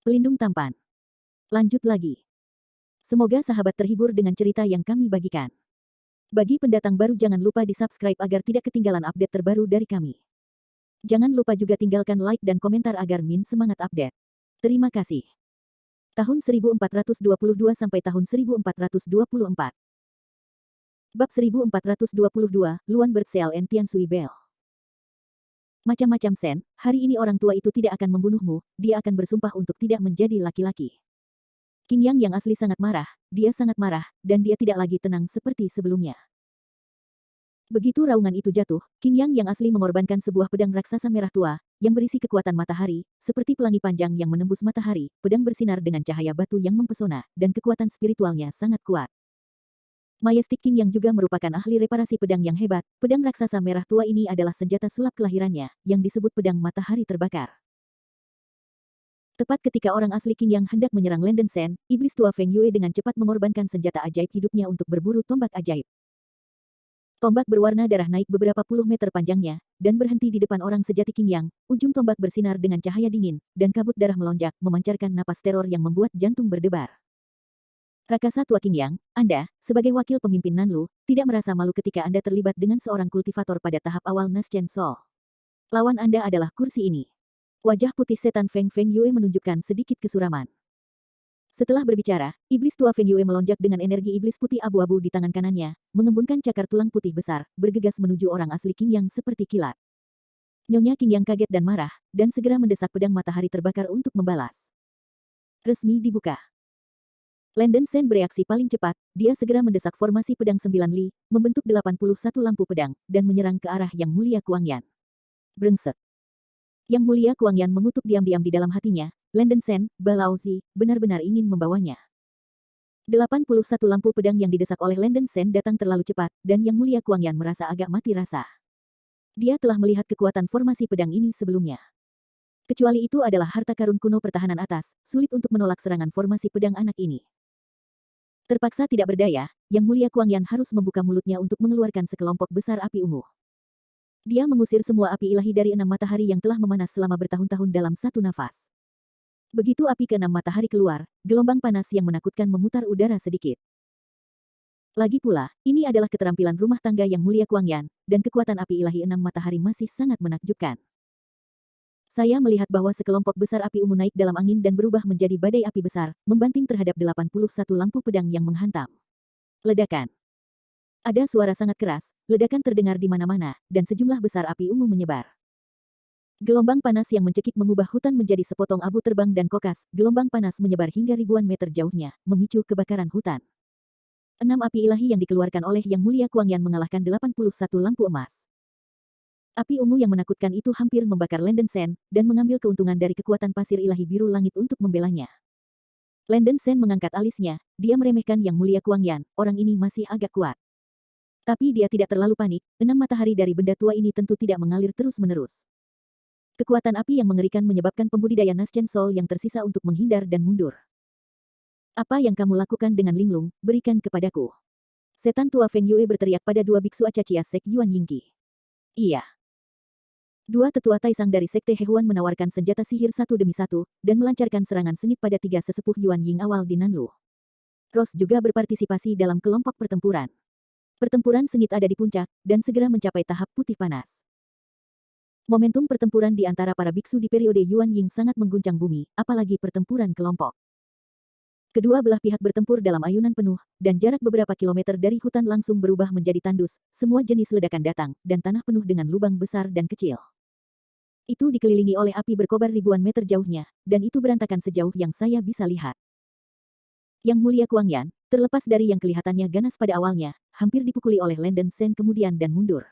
Pelindung tampan. Lanjut lagi. Semoga sahabat terhibur dengan cerita yang kami bagikan. Bagi pendatang baru jangan lupa di-subscribe agar tidak ketinggalan update terbaru dari kami. Jangan lupa juga tinggalkan like dan komentar agar Min semangat update. Terima kasih. Tahun 1422 sampai tahun 1424. Bab 1422, Luan Bertseal and Tian Sui Bell. Macam-macam Sen, hari ini orang tua itu tidak akan membunuhmu, dia akan bersumpah untuk tidak menjadi laki-laki. Qing Yang yang asli sangat marah, dia sangat marah, dan dia tidak lagi tenang seperti sebelumnya. Begitu raungan itu jatuh, Qing Yang yang asli mengorbankan sebuah pedang raksasa merah tua, yang berisi kekuatan matahari, seperti pelangi panjang yang menembus matahari, pedang bersinar dengan cahaya batu yang mempesona, dan kekuatan spiritualnya sangat kuat. Majestic King yang juga merupakan ahli reparasi pedang yang hebat, pedang raksasa merah tua ini adalah senjata sulap kelahirannya, yang disebut pedang matahari terbakar. Tepat ketika orang asli Qing Yang hendak menyerang Landen Sen, iblis tua Feng Yue dengan cepat mengorbankan senjata ajaib hidupnya untuk berburu tombak ajaib. Tombak berwarna darah naik beberapa puluh meter panjangnya, dan berhenti di depan orang sejati Qing Yang, ujung tombak bersinar dengan cahaya dingin, dan kabut darah melonjak, memancarkan napas teror yang membuat jantung berdebar. Rakasa tua Qing Yang, Anda, sebagai wakil pemimpin Nanlu, tidak merasa malu ketika Anda terlibat dengan seorang kultivator pada tahap awal Naschen Sol. Lawan Anda adalah kursi ini. Wajah putih setan Feng Yue menunjukkan sedikit kesuraman. Setelah berbicara, iblis tua Feng Yue melonjak dengan energi iblis putih abu-abu di tangan kanannya, mengembunkan cakar tulang putih besar, bergegas menuju orang asli Qing Yang seperti kilat. Nyonya Qing Yang kaget dan marah, dan segera mendesak pedang matahari terbakar untuk membalas. Resmi dibuka. Landen Sen bereaksi paling cepat, dia segera mendesak formasi pedang 9 li, membentuk 81 lampu pedang, dan menyerang ke arah Yang Mulia Kuangyan. Brengsek. Yang Mulia Kuangyan mengutuk diam-diam di dalam hatinya, Landen Sen, Balao-zi, benar-benar ingin membawanya. 81 lampu pedang yang didesak oleh Landen Sen datang terlalu cepat, dan Yang Mulia Kuangyan merasa agak mati rasa. Dia telah melihat kekuatan formasi pedang ini sebelumnya. Kecuali itu adalah harta karun kuno pertahanan atas, sulit untuk menolak serangan formasi pedang anak ini. Terpaksa tidak berdaya, Yang Mulia Kuangyan harus membuka mulutnya untuk mengeluarkan sekelompok besar api ungu. Dia mengusir semua api ilahi dari 6 matahari yang telah memanas selama bertahun-tahun dalam satu nafas. Begitu api ke-6 matahari keluar, gelombang panas yang menakutkan memutar udara sedikit. Lagi pula, ini adalah keterampilan rumah tangga Yang Mulia Kuangyan, dan kekuatan api ilahi 6 matahari masih sangat menakjubkan. Saya melihat bahwa sekelompok besar api ungu naik dalam angin dan berubah menjadi badai api besar, membanting terhadap 81 lampu pedang yang menghantam. Ledakan. Ada suara sangat keras, ledakan terdengar di mana-mana, dan sejumlah besar api ungu menyebar. Gelombang panas yang mencekik mengubah hutan menjadi sepotong abu terbang dan kokas, gelombang panas menyebar hingga ribuan meter jauhnya, memicu kebakaran hutan. 6 api ilahi yang dikeluarkan oleh Yang Mulia Kuangyan mengalahkan 81 lampu emas. Api ungu yang menakutkan itu hampir membakar Landen Sen, dan mengambil keuntungan dari kekuatan pasir ilahi biru langit untuk membelanya. Landen Sen mengangkat alisnya, dia meremehkan Yang Mulia Kuangyan, orang ini masih agak kuat. Tapi dia tidak terlalu panik, 6 matahari dari benda tua ini tentu tidak mengalir terus-menerus. Kekuatan api yang mengerikan menyebabkan pembudidaya Naschen Sol yang tersisa untuk menghindar dan mundur. Apa yang kamu lakukan dengan linglung, berikan kepadaku. Setan tua Feng Yue berteriak pada dua biksu Acacia Sek Yuan Yingqi. Iya. Dua tetua Taisang dari Sekte Hehuan menawarkan senjata sihir satu demi satu, dan melancarkan serangan sengit pada 3 sesepuh Yuan Ying awal di Nanlu. Ross juga berpartisipasi dalam kelompok pertempuran. Pertempuran sengit ada di puncak, dan segera mencapai tahap putih panas. Momentum pertempuran di antara para biksu di periode Yuan Ying sangat mengguncang bumi, apalagi pertempuran kelompok. Kedua belah pihak bertempur dalam ayunan penuh, dan jarak beberapa kilometer dari hutan langsung berubah menjadi tandus, semua jenis ledakan datang, dan tanah penuh dengan lubang besar dan kecil. Itu dikelilingi oleh api berkobar ribuan meter jauhnya, dan itu berantakan sejauh yang saya bisa lihat. Yang Mulia Kuangyan, terlepas dari yang kelihatannya ganas pada awalnya, hampir dipukuli oleh Landen Sen kemudian dan mundur.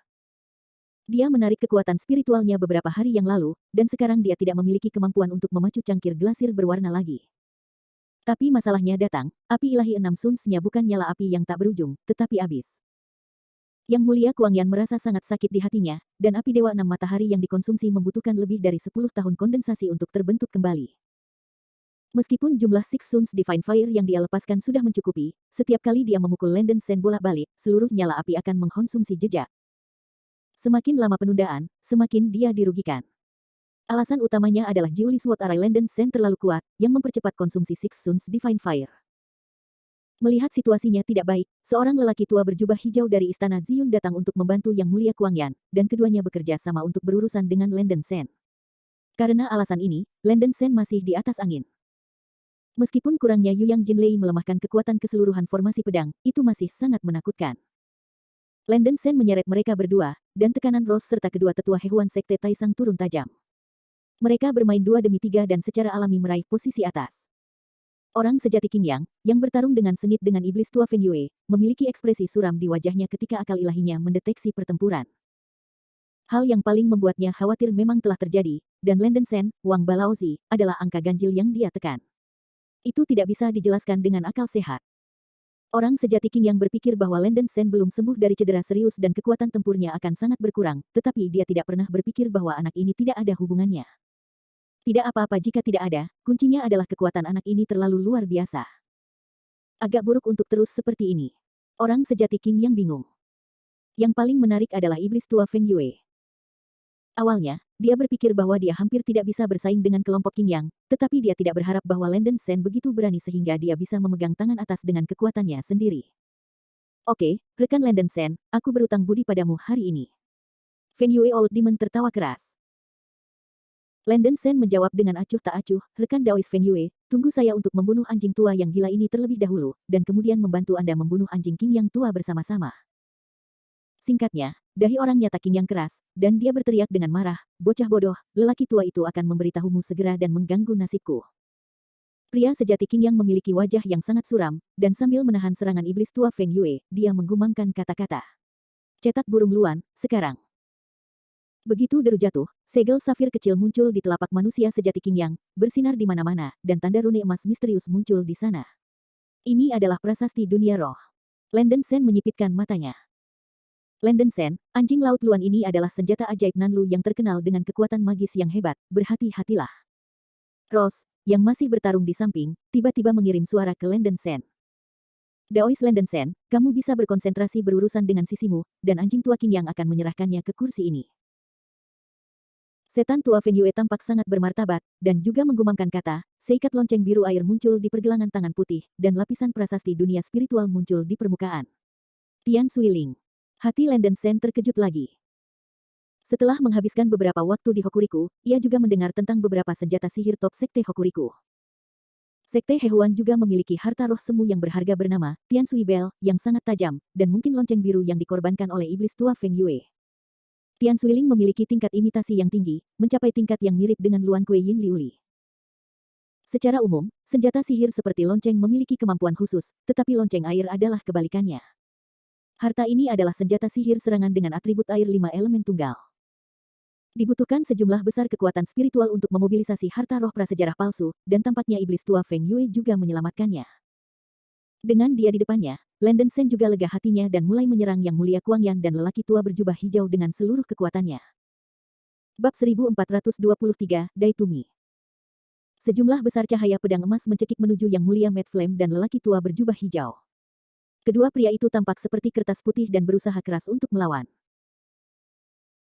Dia menarik kekuatan spiritualnya beberapa hari yang lalu, dan sekarang dia tidak memiliki kemampuan untuk memacu cangkir glasir berwarna lagi. Tapi masalahnya datang, api ilahi 6 sunsnya bukan nyala api yang tak berujung, tetapi habis. Yang Mulia Kuangyan merasa sangat sakit di hatinya, dan api Dewa 6 Matahari yang dikonsumsi membutuhkan lebih dari 10 tahun kondensasi untuk terbentuk kembali. Meskipun jumlah Six Suns Divine Fire yang dia lepaskan sudah mencukupi, setiap kali dia memukul Landen Sen bolak-balik, seluruh nyala api akan mengkonsumsi jejak. Semakin lama penundaan, semakin dia dirugikan. Alasan utamanya adalah Jiuli Sword Array Landen Sen terlalu kuat, yang mempercepat konsumsi Six Suns Divine Fire. Melihat situasinya tidak baik, seorang lelaki tua berjubah hijau dari istana Ziyun datang untuk membantu Yang Mulia Kuangyan, dan keduanya bekerja sama untuk berurusan dengan Landen Sen. Karena alasan ini, Landen Sen masih di atas angin. Meskipun kurangnya Yu Yang Jinlei melemahkan kekuatan keseluruhan formasi pedang, itu masih sangat menakutkan. Landen Sen menyeret mereka berdua, dan tekanan Rose serta kedua tetua Hehuan Sekte Taisang turun tajam. Mereka bermain 2-3 dan secara alami meraih posisi atas. Orang sejati Qing Yang, yang bertarung dengan sengit dengan iblis tua Feng Yue, memiliki ekspresi suram di wajahnya ketika akal ilahinya mendeteksi pertempuran. Hal yang paling membuatnya khawatir memang telah terjadi, dan Landen Sen, Wang Balaozi, adalah angka ganjil yang dia tekan. Itu tidak bisa dijelaskan dengan akal sehat. Orang sejati Qing Yang berpikir bahwa Landen Sen belum sembuh dari cedera serius dan kekuatan tempurnya akan sangat berkurang, tetapi dia tidak pernah berpikir bahwa anak ini tidak ada hubungannya. Tidak apa-apa jika tidak ada, kuncinya adalah kekuatan anak ini terlalu luar biasa. Agak buruk untuk terus seperti ini. Orang sejati Qing Yang bingung. Yang paling menarik adalah iblis tua Feng Yue. Awalnya, dia berpikir bahwa dia hampir tidak bisa bersaing dengan kelompok Qing Yang, tetapi dia tidak berharap bahwa Landen Sen begitu berani sehingga dia bisa memegang tangan atas dengan kekuatannya sendiri. Oke, rekan Landen Sen, aku berutang budi padamu hari ini. Feng Yue Old Demon tertawa keras. Landen Sen menjawab dengan acuh tak acuh, rekan Daois Feng Yue, tunggu saya untuk membunuh anjing tua yang gila ini terlebih dahulu, dan kemudian membantu Anda membunuh anjing Qing yang tua bersama-sama. Singkatnya, dahi orang nyata Qing Yang keras, dan dia berteriak dengan marah, bocah bodoh, lelaki tua itu akan memberitahumu segera dan mengganggu nasibku. Pria sejati Qing Yang memiliki wajah yang sangat suram, dan sambil menahan serangan iblis tua Feng Yue, dia menggumamkan kata-kata. Cetak burung luan, sekarang. Begitu deru jatuh, segel safir kecil muncul di telapak manusia sejati Qing Yang, bersinar di mana-mana, dan tanda rune emas misterius muncul di sana. Ini adalah prasasti dunia roh. Landen Sen menyipitkan matanya. Landen Sen, anjing laut luan ini adalah senjata ajaib Nanlu yang terkenal dengan kekuatan magis yang hebat, berhati-hatilah. Rose, yang masih bertarung di samping, tiba-tiba mengirim suara ke Landen Sen. Daois Landen Sen, kamu bisa berkonsentrasi berurusan dengan sisimu, dan anjing tua Qing Yang akan menyerahkannya ke kursi ini. Setan tua Feng Yue tampak sangat bermartabat, dan juga menggumamkan kata, seikat lonceng biru air muncul di pergelangan tangan putih, dan lapisan prasasti dunia spiritual muncul di permukaan. Tian Suiling. Hati Landen Sen terkejut lagi. Setelah menghabiskan beberapa waktu di Hokuriku, ia juga mendengar tentang beberapa senjata sihir top Sekte Hokuriku. Sekte Hehuan juga memiliki harta roh semu yang berharga bernama Tian Sui Bell, yang sangat tajam, dan mungkin lonceng biru yang dikorbankan oleh iblis tua Feng Yue. Tian Suiling memiliki tingkat imitasi yang tinggi, mencapai tingkat yang mirip dengan Luan Kuei Yin Liuli. Secara umum, senjata sihir seperti lonceng memiliki kemampuan khusus, tetapi lonceng air adalah kebalikannya. Harta ini adalah senjata sihir serangan dengan atribut air 5 elemen tunggal. Dibutuhkan sejumlah besar kekuatan spiritual untuk memobilisasi harta roh prasejarah palsu, dan tampaknya iblis tua Feng Yue juga menyelamatkannya. Dengan dia di depannya, Landen Sen juga lega hatinya dan mulai menyerang Yang Mulia Kuangyan dan lelaki tua berjubah hijau dengan seluruh kekuatannya. Bab 1423, Dai Tumi. Sejumlah besar cahaya pedang emas mencekik menuju Yang Mulia Mad Flame dan lelaki tua berjubah hijau. Kedua pria itu tampak seperti kertas putih dan berusaha keras untuk melawan.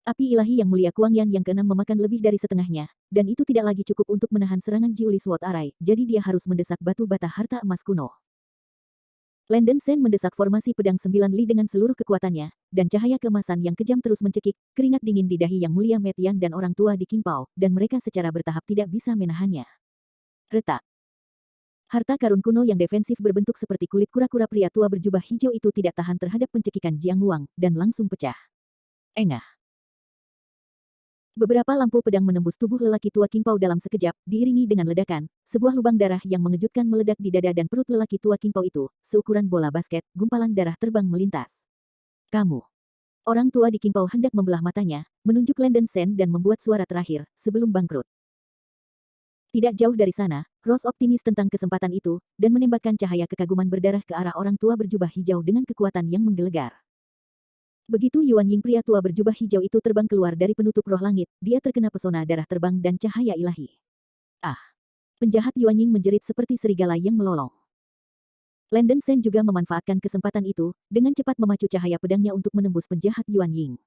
Api ilahi Yang Mulia Kuangyan yang keenam memakan lebih dari setengahnya, dan itu tidak lagi cukup untuk menahan serangan Jiuli Sword Array, jadi dia harus mendesak batu bata harta emas kuno. Landen Sen mendesak formasi pedang 9 li dengan seluruh kekuatannya, dan cahaya keemasan yang kejam terus mencekik, keringat dingin di dahi Yang Mulia Mad Yan dan orang tua di Qingpao, dan mereka secara bertahap tidak bisa menahannya. Retak. Harta karun kuno yang defensif berbentuk seperti kulit kura-kura pria tua berjubah hijau itu tidak tahan terhadap pencekikan Jiang Wang, dan langsung pecah. Engah. Beberapa lampu pedang menembus tubuh lelaki tua Qingpao dalam sekejap, diiringi dengan ledakan, sebuah lubang darah yang mengejutkan meledak di dada dan perut lelaki tua Qingpao itu, seukuran bola basket, gumpalan darah terbang melintas. Kamu. Orang tua di Qingpao hendak membelah matanya, menunjuk Landen Sen dan membuat suara terakhir, sebelum bangkrut. Tidak jauh dari sana, Rose optimis tentang kesempatan itu, dan menembakkan cahaya kekaguman berdarah ke arah orang tua berjubah hijau dengan kekuatan yang menggelegar. Begitu Yuan Ying pria tua berjubah hijau itu terbang keluar dari penutup roh langit, dia terkena pesona darah terbang dan cahaya ilahi. Ah! Penjahat Yuan Ying menjerit seperti serigala yang melolong. Landen Sen juga memanfaatkan kesempatan itu, dengan cepat memacu cahaya pedangnya untuk menembus penjahat Yuan Ying.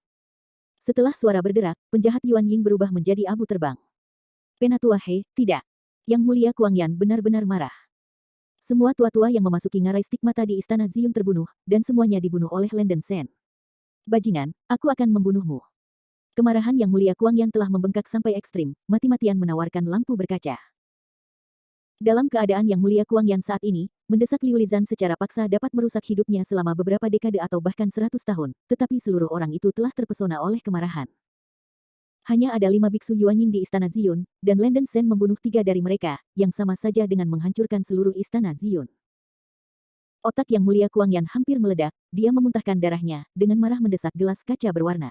Setelah suara berderak, penjahat Yuan Ying berubah menjadi abu terbang. Penatua He, tidak. Yang Mulia Kuangyan benar-benar marah. Semua tua-tua yang memasuki ngarai stigmata di Istana Ziyun terbunuh, dan semuanya dibunuh oleh Lenden Sen. Bajingan, aku akan membunuhmu. Kemarahan Yang Mulia Kuangyan telah membengkak sampai ekstrim, mati-matian menawarkan lampu berkaca. Dalam keadaan Yang Mulia Kuangyan saat ini, mendesak Liu Lizan secara paksa dapat merusak hidupnya selama beberapa dekade atau bahkan 100 tahun, tetapi seluruh orang itu telah terpesona oleh kemarahan. Hanya ada 5 biksu Yuanying di Istana Ziyun, dan Lenden Sen membunuh 3 dari mereka, yang sama saja dengan menghancurkan seluruh Istana Ziyun. Otak Yang Mulia Kuangyan hampir meledak, dia memuntahkan darahnya, dengan marah mendesak gelas kaca berwarna.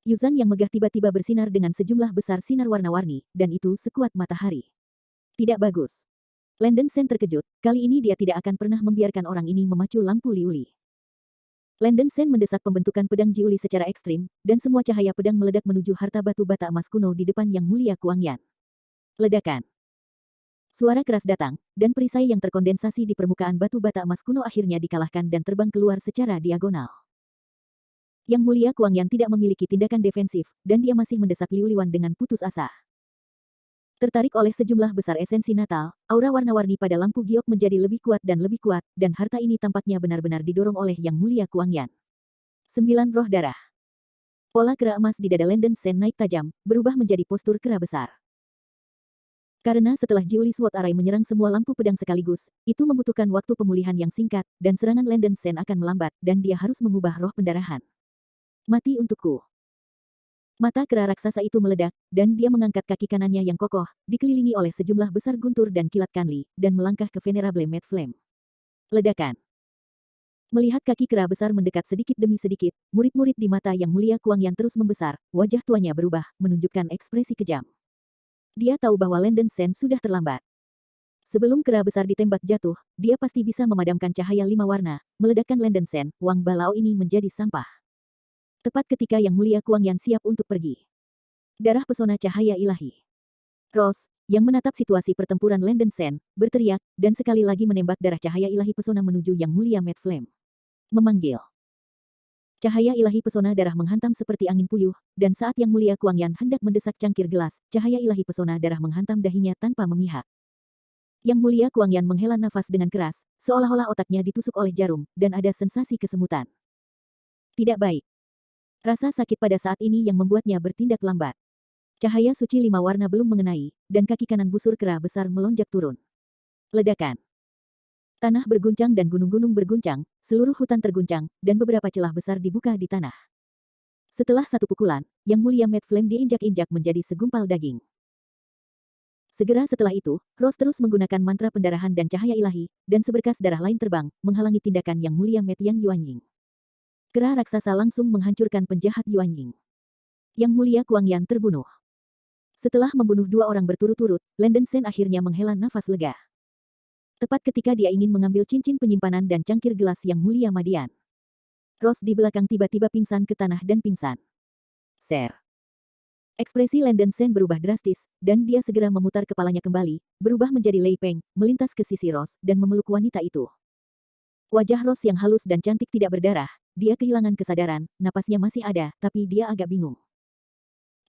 Yuzan yang megah tiba-tiba bersinar dengan sejumlah besar sinar warna-warni, dan itu sekuat matahari. Tidak bagus. Lenden Sen terkejut, kali ini dia tidak akan pernah membiarkan orang ini memacu lampu liuli. Lenden Sen mendesak pembentukan pedang Jiuli secara ekstrim, dan semua cahaya pedang meledak menuju harta batu bata emas kuno di depan Yang Mulia Kuangyan. Ledakan. Suara keras datang, dan perisai yang terkondensasi di permukaan batu bata emas kuno akhirnya dikalahkan dan terbang keluar secara diagonal. Yang Mulia Kuangyan tidak memiliki tindakan defensif, dan dia masih mendesak Liu Liwan dengan putus asa. Tertarik oleh sejumlah besar esensi Natal, aura warna-warni pada lampu giok menjadi lebih kuat, dan harta ini tampaknya benar-benar didorong oleh Yang Mulia Kuangyan. 9 roh darah. Pola kera emas di dada Lenden Sen naik tajam, berubah menjadi postur kera besar. Karena setelah Jiuli Sword Array menyerang semua lampu pedang sekaligus, itu membutuhkan waktu pemulihan yang singkat, dan serangan Lenden Sen akan melambat, dan dia harus mengubah roh pendarahan. Mati untukku. Mata kera raksasa itu meledak, dan dia mengangkat kaki kanannya yang kokoh, dikelilingi oleh sejumlah besar guntur dan kilat kanli, dan melangkah ke Venerable Mad Flame. Ledakan. Melihat kaki kera besar mendekat sedikit demi sedikit, murid-murid di mata Yang Mulia Kuangyan terus membesar, wajah tuanya berubah, menunjukkan ekspresi kejam. Dia tahu bahwa Lenden Sen sudah terlambat. Sebelum kera besar ditembak jatuh, dia pasti bisa memadamkan cahaya 5 warna, meledakkan Lenden Sen, Wang Balao ini menjadi sampah. Tepat ketika Yang Mulia Kuangyan siap untuk pergi. Darah pesona cahaya ilahi. Rose, yang menatap situasi pertempuran Lenden Sen, berteriak, dan sekali lagi menembak darah cahaya ilahi pesona menuju Yang Mulia Mad Flame. Memanggil. Cahaya ilahi pesona darah menghantam seperti angin puyuh, dan saat Yang Mulia Kuangyan hendak mendesak cangkir gelas, cahaya ilahi pesona darah menghantam dahinya tanpa memihak. Yang Mulia Kuangyan menghela nafas dengan keras, seolah-olah otaknya ditusuk oleh jarum, dan ada sensasi kesemutan. Tidak baik. Rasa sakit pada saat ini yang membuatnya bertindak lambat. Cahaya suci 5 warna belum mengenai, dan kaki kanan busur kera besar melonjak turun. Ledakan. Tanah berguncang dan gunung-gunung berguncang, seluruh hutan terguncang, dan beberapa celah besar dibuka di tanah. Setelah satu pukulan, Yang Mulia Mad Flame diinjak-injak menjadi segumpal daging. Segera setelah itu, Rose terus menggunakan mantra pendarahan dan cahaya ilahi, dan seberkas darah lain terbang, menghalangi tindakan Yang Mulia Mad Yang Yuanying. Kera raksasa langsung menghancurkan penjahat Yuanying. Yang Mulia Kuangyan terbunuh. Setelah membunuh 2 orang berturut-turut, Lenden Sen akhirnya menghela nafas lega. Tepat ketika dia ingin mengambil cincin penyimpanan dan cangkir gelas Yang Mulia Madian. Rose di belakang tiba-tiba pingsan ke tanah dan pingsan. Ser. Ekspresi Lenden Sen berubah drastis, dan dia segera memutar kepalanya kembali, berubah menjadi Lei Peng, melintas ke sisi Rose, dan memeluk wanita itu. Wajah Rose yang halus dan cantik tidak berdarah, dia kehilangan kesadaran, napasnya masih ada, tapi dia agak bingung.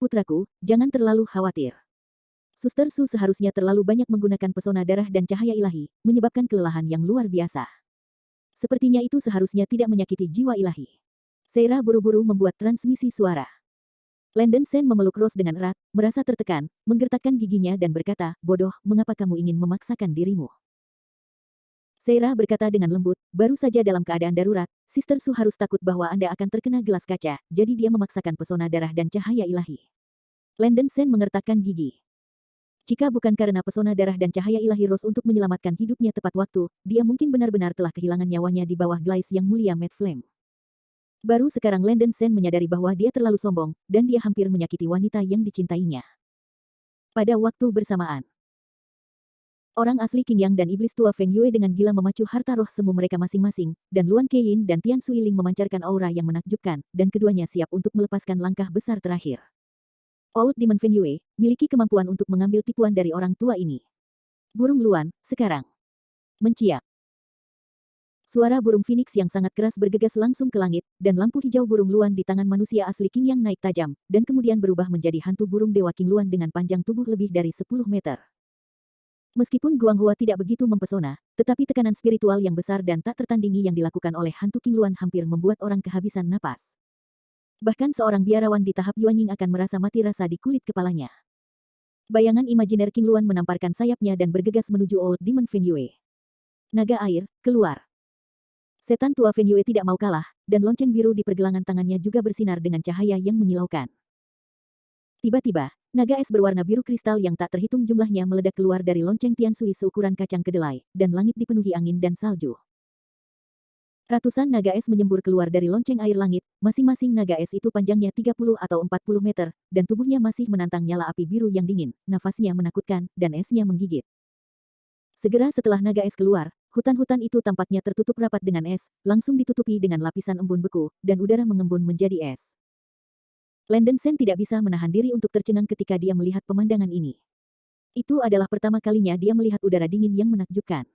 Putraku, jangan terlalu khawatir. Suster Su seharusnya terlalu banyak menggunakan pesona darah dan cahaya ilahi, menyebabkan kelelahan yang luar biasa. Sepertinya itu seharusnya tidak menyakiti jiwa ilahi. Seira buru-buru membuat transmisi suara. Lenden Sen memeluk Rose dengan erat, merasa tertekan, menggertakkan giginya dan berkata, bodoh, mengapa kamu ingin memaksakan dirimu? Seira berkata dengan lembut, baru saja dalam keadaan darurat, Sister Su harus takut bahwa Anda akan terkena gelas kaca, jadi dia memaksakan pesona darah dan cahaya ilahi. Lenden Sen mengertakkan gigi. Jika bukan karena pesona darah dan cahaya ilahi Rose untuk menyelamatkan hidupnya tepat waktu, dia mungkin benar-benar telah kehilangan nyawanya di bawah glais Yang Mulia Mad Flame. Baru sekarang Lenden Sen menyadari bahwa dia terlalu sombong, dan dia hampir menyakiti wanita yang dicintainya. Pada waktu bersamaan, orang asli Qingyang dan iblis tua Feng Yue dengan gila memacu harta roh semu mereka masing-masing, dan Luan Keyin dan Tian Suiling memancarkan aura yang menakjubkan, dan keduanya siap untuk melepaskan langkah besar terakhir. Old Demon Feng Yue miliki kemampuan untuk mengambil tipuan dari orang tua ini. Burung Luan, sekarang. Menciak. Suara burung phoenix yang sangat keras bergegas langsung ke langit, dan lampu hijau burung luan di tangan manusia asli King Yang naik tajam, dan kemudian berubah menjadi hantu burung dewa King Luan dengan panjang tubuh lebih dari 10 meter. Meskipun Guanghua tidak begitu mempesona, tetapi tekanan spiritual yang besar dan tak tertandingi yang dilakukan oleh hantu King Luan hampir membuat orang kehabisan napas. Bahkan seorang biarawan di tahap Yuanying akan merasa mati rasa di kulit kepalanya. Bayangan imajiner King Luan menamparkan sayapnya dan bergegas menuju Old Demon Feng Yue. Naga air, keluar. Setan tua Feng Yue tidak mau kalah, dan lonceng biru di pergelangan tangannya juga bersinar dengan cahaya yang menyilaukan. Tiba-tiba, naga es berwarna biru kristal yang tak terhitung jumlahnya meledak keluar dari lonceng Tian Sui seukuran kacang kedelai, dan langit dipenuhi angin dan salju. Ratusan naga es menyembur keluar dari lonceng air langit, masing-masing naga es itu panjangnya 30 atau 40 meter, dan tubuhnya masih menantang nyala api biru yang dingin, nafasnya menakutkan, dan esnya menggigit. Segera setelah naga es keluar, hutan-hutan itu tampaknya tertutup rapat dengan es, langsung ditutupi dengan lapisan embun beku, dan udara mengembun menjadi es. Landen Sen tidak bisa menahan diri untuk tercengang ketika dia melihat pemandangan ini. Itu adalah pertama kalinya dia melihat udara dingin yang menakjubkan.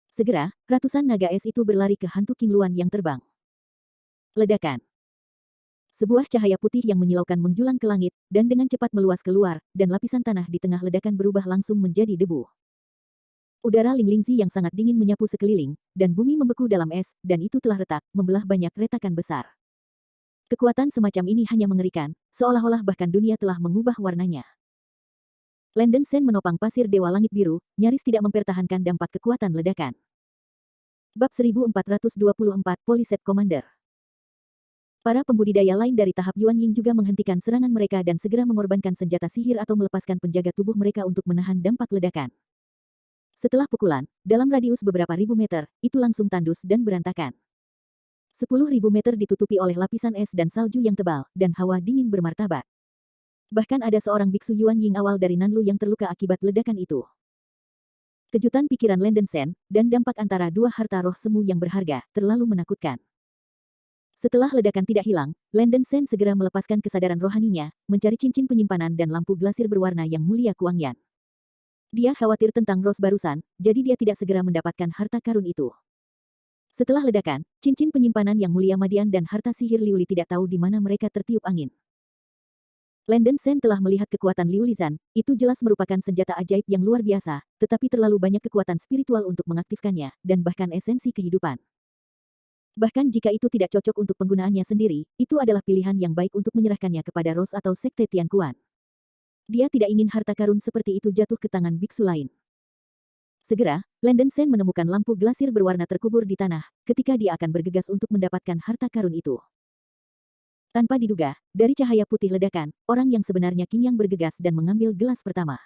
Segera, ratusan naga es itu berlari ke hantu King Luan yang terbang. Ledakan. Sebuah cahaya putih yang menyilaukan menjulang ke langit, dan dengan cepat meluas keluar, dan lapisan tanah di tengah ledakan berubah langsung menjadi debu. Udara Linglingzi yang sangat dingin menyapu sekeliling, dan bumi membeku dalam es, dan itu telah retak, membelah banyak retakan besar. Kekuatan semacam ini hanya mengerikan, seolah-olah bahkan dunia telah mengubah warnanya. Landen Sen menopang pasir Dewa Langit Biru, nyaris tidak mempertahankan dampak kekuatan ledakan. Bab 1424 Poliset Commander. Para pembudidaya lain dari tahap Yuanying juga menghentikan serangan mereka dan segera mengorbankan senjata sihir atau melepaskan penjaga tubuh mereka untuk menahan dampak ledakan. Setelah pukulan, dalam radius beberapa ribu meter, itu langsung tandus dan berantakan. 10.000 meter ditutupi oleh lapisan es dan salju yang tebal, dan hawa dingin bermartabat. Bahkan ada seorang biksu Yuanying awal dari Nanlu yang terluka akibat ledakan itu. Kejutan pikiran Landen Sen, dan dampak antara dua harta roh semu yang berharga, terlalu menakutkan. Setelah ledakan tidak hilang, Landen Sen segera melepaskan kesadaran rohaninya, mencari cincin penyimpanan dan lampu glasir berwarna yang mulia Kuangyan. Dia khawatir tentang Rose barusan, jadi dia tidak segera mendapatkan harta karun itu. Setelah ledakan, cincin penyimpanan yang mulia Madian dan harta sihir Liuli tidak tahu di mana mereka tertiup angin. Landen Sen telah melihat kekuatan Liu Lizan, itu jelas merupakan senjata ajaib yang luar biasa, tetapi terlalu banyak kekuatan spiritual untuk mengaktifkannya, dan bahkan esensi kehidupan. Bahkan jika itu tidak cocok untuk penggunaannya sendiri, itu adalah pilihan yang baik untuk menyerahkannya kepada Rose atau Sekte Tianquan. Dia tidak ingin harta karun seperti itu jatuh ke tangan biksu lain. Segera, Landen Sen menemukan lampu glasir berwarna terkubur di tanah, ketika dia akan bergegas untuk mendapatkan harta karun itu. Tanpa diduga, dari cahaya putih ledakan, orang yang sebenarnya King Yang bergegas dan mengambil gelas pertama.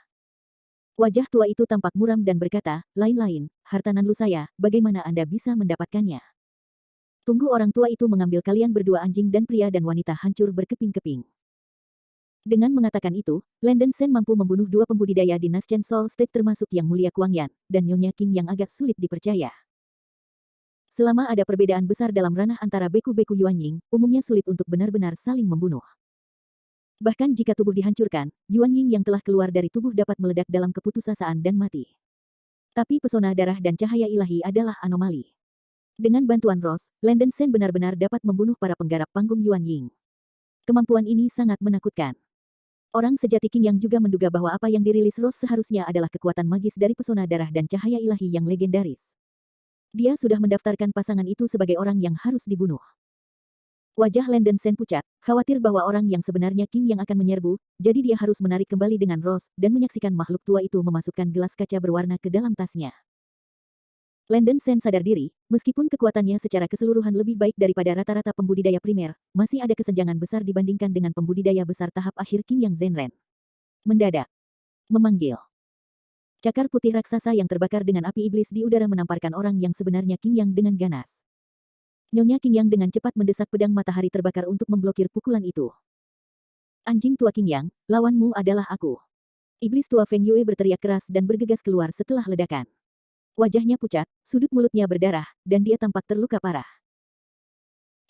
Wajah tua itu tampak muram dan berkata, lain-lain, harta Nanlu saya, bagaimana Anda bisa mendapatkannya? Tunggu, orang tua itu mengambil kalian berdua anjing dan pria dan wanita hancur berkeping-keping. Dengan mengatakan itu, Landen Sen mampu membunuh dua pembudidaya di Naschen Soul State termasuk Yang Mulia Kuangyan, dan Nyonya King yang agak sulit dipercaya. Selama ada perbedaan besar dalam ranah antara beku-beku Yuanying, umumnya sulit untuk benar-benar saling membunuh. Bahkan jika tubuh dihancurkan, Yuanying yang telah keluar dari tubuh dapat meledak dalam keputusasaan dan mati. Tapi pesona darah dan cahaya ilahi adalah anomali. Dengan bantuan Rose, Landen Sen benar-benar dapat membunuh para penggarap panggung Yuanying. Kemampuan ini sangat menakutkan. Orang sejati King Yang juga menduga bahwa apa yang dirilis Rose seharusnya adalah kekuatan magis dari pesona darah dan cahaya ilahi yang legendaris. Dia sudah mendaftarkan pasangan itu sebagai orang yang harus dibunuh. Wajah Landen Sen pucat, khawatir bahwa orang yang sebenarnya King Yang akan menyerbu, jadi dia harus menarik kembali dengan Rose, dan menyaksikan makhluk tua itu memasukkan gelas kaca berwarna ke dalam tasnya. Landen Sen sadar diri, meskipun kekuatannya secara keseluruhan lebih baik daripada rata-rata pembudidaya primer, masih ada kesenjangan besar dibandingkan dengan pembudidaya besar tahap akhir King Yang Zenren. Mendadak. Memanggil. Cakar putih raksasa yang terbakar dengan api iblis di udara menamparkan orang yang sebenarnya King Yang dengan ganas. Nyonya King Yang dengan cepat mendesak pedang matahari terbakar untuk memblokir pukulan itu. Anjing tua King Yang, lawanmu adalah aku. Iblis tua Feng Yue berteriak keras dan bergegas keluar setelah ledakan. Wajahnya pucat, sudut mulutnya berdarah, dan dia tampak terluka parah.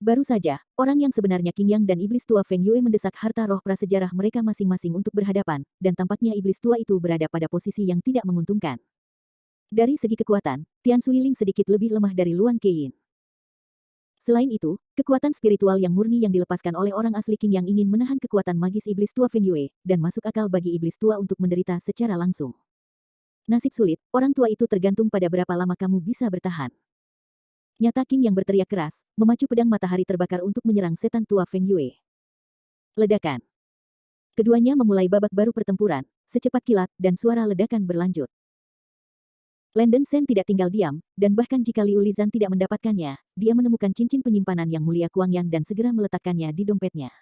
Baru saja, orang yang sebenarnya King Yang dan iblis tua Feng Yue mendesak harta roh prasejarah mereka masing-masing untuk berhadapan, dan tampaknya iblis tua itu berada pada posisi yang tidak menguntungkan. Dari segi kekuatan, Tian Suiling sedikit lebih lemah dari Luan Keyin. Selain itu, kekuatan spiritual yang murni yang dilepaskan oleh orang asli Qing yang ingin menahan kekuatan magis iblis tua Feng Yue, dan masuk akal bagi iblis tua untuk menderita secara langsung. Nasib sulit, orang tua itu tergantung pada berapa lama kamu bisa bertahan. Nyata Qing yang berteriak keras, memacu pedang matahari terbakar untuk menyerang setan tua Feng Yue. Ledakan. Keduanya memulai babak baru pertempuran, secepat kilat, dan suara ledakan berlanjut. Landen Sen tidak tinggal diam, dan bahkan jika Liu Lizan tidak mendapatkannya, dia menemukan cincin penyimpanan yang mulia Kuangyan dan segera meletakkannya di dompetnya.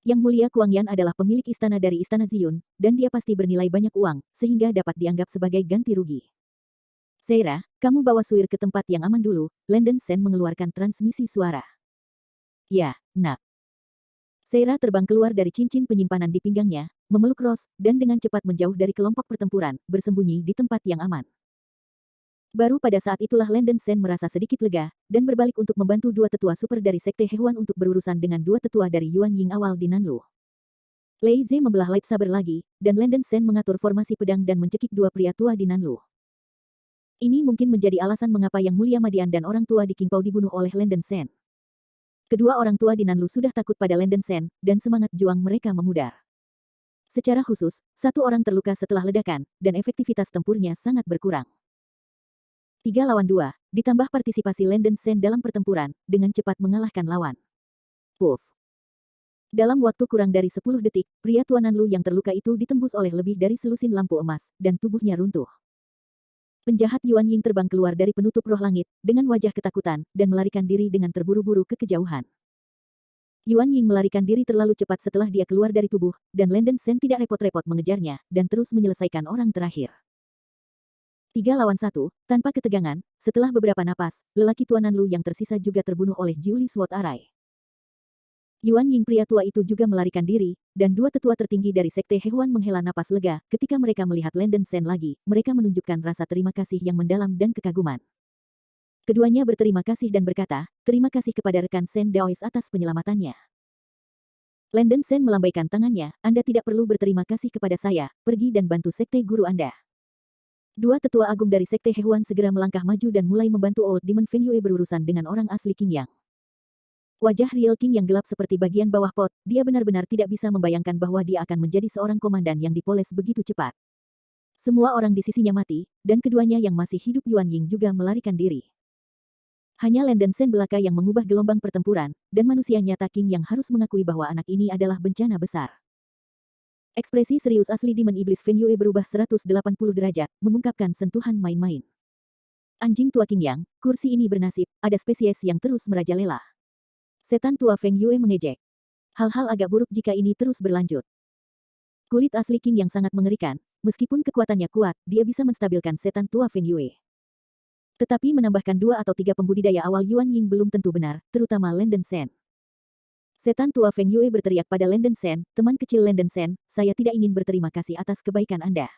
Yang mulia Kuangyan adalah pemilik istana dari Istana Ziyun, dan dia pasti bernilai banyak uang, sehingga dapat dianggap sebagai ganti rugi. Seira, kamu bawa Suir ke tempat yang aman dulu, Landen Sen mengeluarkan transmisi suara. Ya, nak. Seira terbang keluar dari cincin penyimpanan di pinggangnya, memeluk Rose, dan dengan cepat menjauh dari kelompok pertempuran, bersembunyi di tempat yang aman. Baru pada saat itulah Landen Sen merasa sedikit lega, dan berbalik untuk membantu dua tetua super dari Sekte Hehuan untuk berurusan dengan dua tetua dari Yuan Ying awal di Nanlu. Lei Ze membelah lightsaber lagi, dan Landen Sen mengatur formasi pedang dan mencekik dua pria tua di Nanlu. Ini mungkin menjadi alasan mengapa Yang Mulia Madian dan orang tua di Qingpao dibunuh oleh Landen Sen. Kedua orang tua di Nanlu sudah takut pada Landen Sen, dan semangat juang mereka memudar. Secara khusus, satu orang terluka setelah ledakan, dan efektivitas tempurnya sangat berkurang. 3 lawan 2, ditambah partisipasi Landen Sen dalam pertempuran, dengan cepat mengalahkan lawan. Puff. Dalam waktu kurang dari 10 detik, pria tua Nanlu yang terluka itu ditembus oleh lebih dari selusin lampu emas, dan tubuhnya runtuh. Penjahat Yuan Ying terbang keluar dari penutup roh langit, dengan wajah ketakutan, dan melarikan diri dengan terburu-buru ke kejauhan. Yuan Ying melarikan diri terlalu cepat setelah dia keluar dari tubuh, dan Landen Sen tidak repot-repot mengejarnya, dan terus menyelesaikan orang terakhir. 3 lawan 1, tanpa ketegangan, setelah beberapa napas, lelaki tua Nanlu yang tersisa juga terbunuh oleh Jiuli Sword Arai. Yuan Ying pria tua itu juga melarikan diri, dan dua tetua tertinggi dari Sekte Hehuan menghela napas lega ketika mereka melihat Landen Sen lagi, mereka menunjukkan rasa terima kasih yang mendalam dan kekaguman. Keduanya berterima kasih dan berkata, terima kasih kepada rekan Sen Daois atas penyelamatannya. Landen Sen melambaikan tangannya, Anda tidak perlu berterima kasih kepada saya, pergi dan bantu Sekte Guru Anda. Dua tetua agung dari Sekte Hehuan segera melangkah maju dan mulai membantu Old Demon Feng Yue berurusan dengan orang asli Qingyang. Wajah Real King yang gelap seperti bagian bawah pot, dia benar-benar tidak bisa membayangkan bahwa dia akan menjadi seorang komandan yang dipoles begitu cepat. Semua orang di sisinya mati, dan keduanya yang masih hidup Yuan Ying juga melarikan diri. Hanya Landen Sen belaka yang mengubah gelombang pertempuran, dan manusia nyata King yang harus mengakui bahwa anak ini adalah bencana besar. Ekspresi serius asli Demon Iblis Feng Yue berubah 180 derajat, mengungkapkan sentuhan main-main. Anjing tua Qingyang, kursi ini bernasib, ada spesies yang terus merajalela. Setan tua Feng Yue mengejek. Hal-hal agak buruk jika ini terus berlanjut. Kulit asli King yang sangat mengerikan, meskipun kekuatannya kuat, dia bisa menstabilkan setan tua Feng Yue. Tetapi menambahkan 2 atau 3 pembudidaya awal Yuan Ying belum tentu benar, terutama Landen Sen. Setan tua Feng Yue berteriak pada Landen Sen, teman kecil Landen Sen, saya tidak ingin berterima kasih atas kebaikan Anda.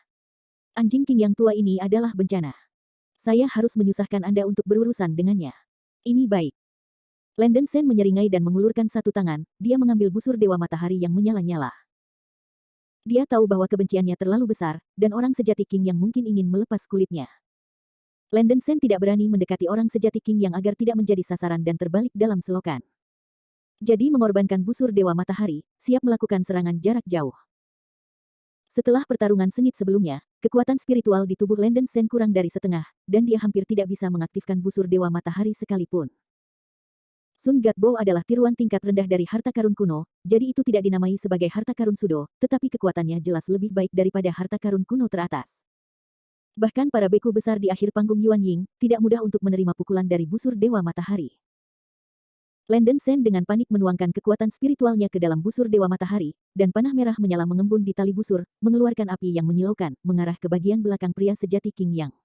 Anjing King yang tua ini adalah bencana. Saya harus menyusahkan Anda untuk berurusan dengannya. Ini baik. Landen Sen menyeringai dan mengulurkan satu tangan, dia mengambil busur Dewa Matahari yang menyala-nyala. Dia tahu bahwa kebenciannya terlalu besar, dan orang sejati King yang mungkin ingin melepas kulitnya. Landen Sen tidak berani mendekati orang sejati King yang agar tidak menjadi sasaran dan terbalik dalam selokan. Jadi mengorbankan busur Dewa Matahari, siap melakukan serangan jarak jauh. Setelah pertarungan sengit sebelumnya, kekuatan spiritual di tubuh Landen Sen kurang dari setengah, dan dia hampir tidak bisa mengaktifkan busur Dewa Matahari sekalipun. Sun God Bow adalah tiruan tingkat rendah dari harta karun kuno, jadi itu tidak dinamai sebagai harta karun sudo, tetapi kekuatannya jelas lebih baik daripada harta karun kuno teratas. Bahkan para beku besar di akhir panggung Yuan Ying, tidak mudah untuk menerima pukulan dari busur Dewa Matahari. Landen Sen dengan panik menuangkan kekuatan spiritualnya ke dalam busur Dewa Matahari, dan panah merah menyala mengembun di tali busur, mengeluarkan api yang menyilaukan, mengarah ke bagian belakang pria sejati Qingyang.